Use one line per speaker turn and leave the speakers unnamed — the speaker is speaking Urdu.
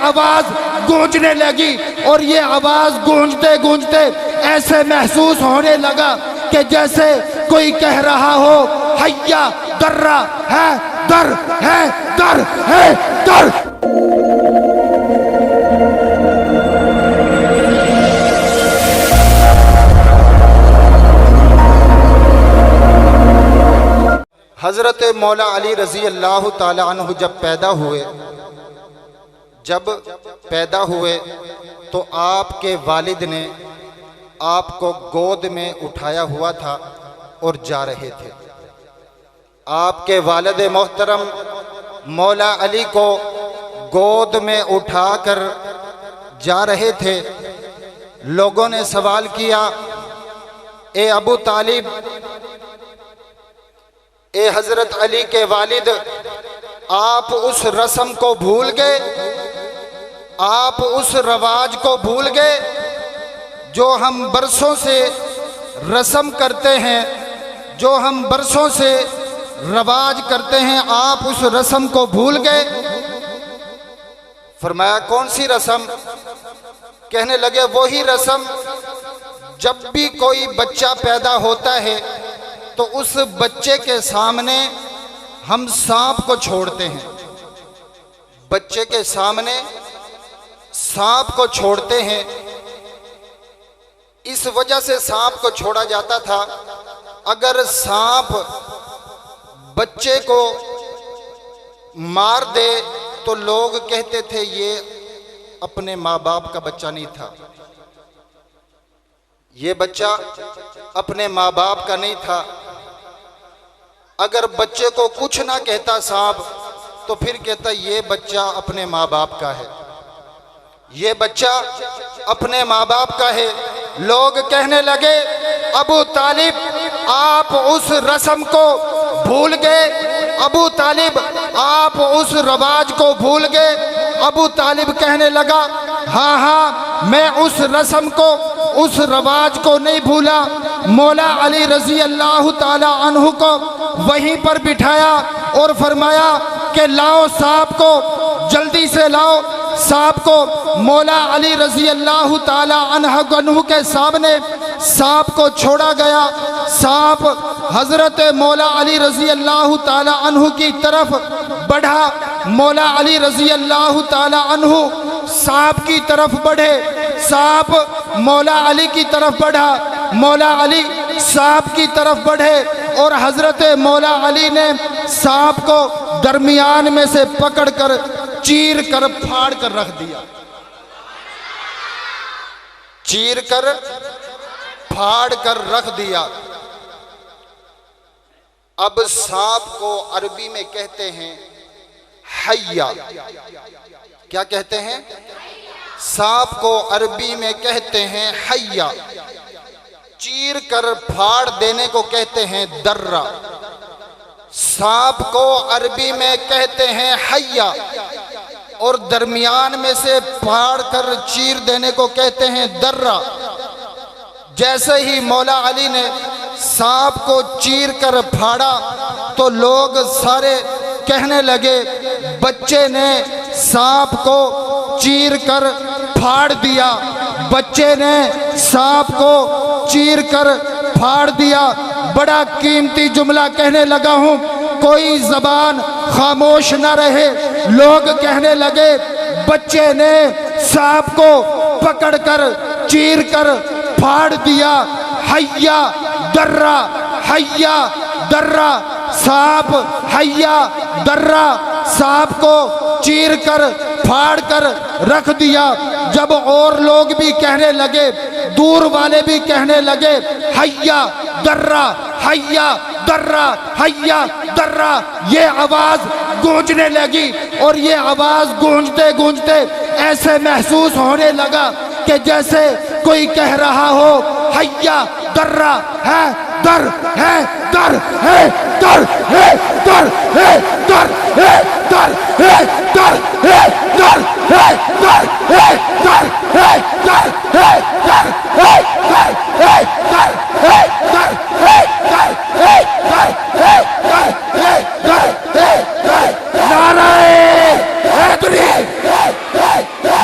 آواز گونجنے لگی، اور یہ آواز گونجتے گونجتے ایسے محسوس ہونے لگا کہ جیسے کوئی کہہ رہا ہو حیا درہ ہے در ہے در ہے در۔
حضرت مولا علی رضی اللہ تعالی عنہ جب پیدا ہوئے تو آپ کے والد نے آپ کو گود میں اٹھایا ہوا تھا اور جا رہے تھے۔ آپ کے والد محترم مولا علی کو گود میں اٹھا کر جا رہے تھے۔ لوگوں نے سوال کیا، اے ابو طالب، اے حضرت علی کے والد، آپ اس رسم کو بھول گئے، آپ اس رواج کو بھول گئے جو ہم برسوں سے رسم کرتے ہیں، جو ہم برسوں سے رواج کرتے ہیں، آپ اس رسم کو بھول گئے؟ فرمایا کون سی رسم؟ کہنے لگے وہی رسم جب بھی کوئی بچہ پیدا ہوتا ہے تو اس بچے کے سامنے ہم سانپ کو چھوڑتے ہیں، بچے کے سامنے سانپ کو چھوڑتے ہیں۔ اس وجہ سے سانپ کو چھوڑا جاتا تھا، اگر سانپ بچے کو مار دے تو لوگ کہتے تھے یہ اپنے ماں باپ کا بچہ نہیں تھا، یہ بچہ اپنے ماں باپ کا نہیں تھا۔ اگر بچے کو کچھ نہ کہتا سانپ تو پھر کہتا یہ بچہ اپنے ماں باپ کا ہے، یہ بچہ اپنے ماں باپ کا ہے۔ لوگ کہنے لگے ابو طالب آپ اس رسم کو بھول گئے، ابو طالب آپ اس رواج کو بھول گئے۔ ابو طالب کہنے لگا ہاں ہاں میں اس رسم کو، اس رواج کو نہیں بھولا۔ مولا علی رضی اللہ تعالی عنہ کو وہیں پر بٹھایا اور فرمایا کہ لاؤ سانپ کو، جلدی سے لاؤ سانپ کو۔ مولا علی رضی اللہ تعالی عنہ کے سامنے سانپ کو چھوڑا گیا۔ سانپ حضرت مولا علی رضی اللہ تعالی عنہ کی طرف بڑھا۔ مولا علی رضی اللہ تعالی عنہ سانپ کی طرف بڑھے، سانپ مولا علی کی طرف بڑھا، مولا علی سانپ کی طرف بڑھے، اور حضرت مولا علی نے سانپ کو درمیان میں سے پکڑ کر چیر کر پھاڑ کر رکھ دیا، چیر کر پھاڑ کر رکھ دیا۔ اب سانپ کو عربی میں کہتے ہیں حیا۔ کیا کہتے ہیں؟ سانپ کو عربی میں کہتے ہیں حیا۔ چیر کر پھاڑ دینے کو کہتے ہیں درہ۔ سانپ کو عربی میں کہتے ہیں حیا، اور درمیان میں سے پھاڑ کر چیر دینے کو کہتے ہیں درہ۔ جیسے ہی مولا علی نے سانپ کو چیر کر پھاڑا تو لوگ سارے کہنے لگے بچے نے سانپ کو چیر کر پھاڑ دیا، بچے نے سانپ کو چیر کر پھاڑ دیا۔ بڑا قیمتی جملہ کہنے لگا ہوں، کوئی زبان خاموش نہ رہے۔ لوگ کہنے لگے بچے نے سانپ کو پکڑ کر چیر کر پھاڑ دیا۔ حیا درہ، حیا درہ، سانپ حیا درہ، سانپ کو چیر کر پھاڑ کر رکھ دیا۔ جب اور لوگ بھی کہنے لگے، دور والے بھی کہنے لگے حیا درہ، حیا درہ، حیا درہ، یہ آواز گونجنے لگی، اور یہ آواز گونجتے گونجتے ایسے محسوس ہونے لگا کہ جیسے کوئی کہہ رہا ہو حیا درہ ہے در ہے در ہے در ہے در ہے در ہے در ہے در ہے در ہے در ہے در ہے در ہے در ہے در ہے در ہے در ہے در ہے در ہے در ہے نعرہ حیدری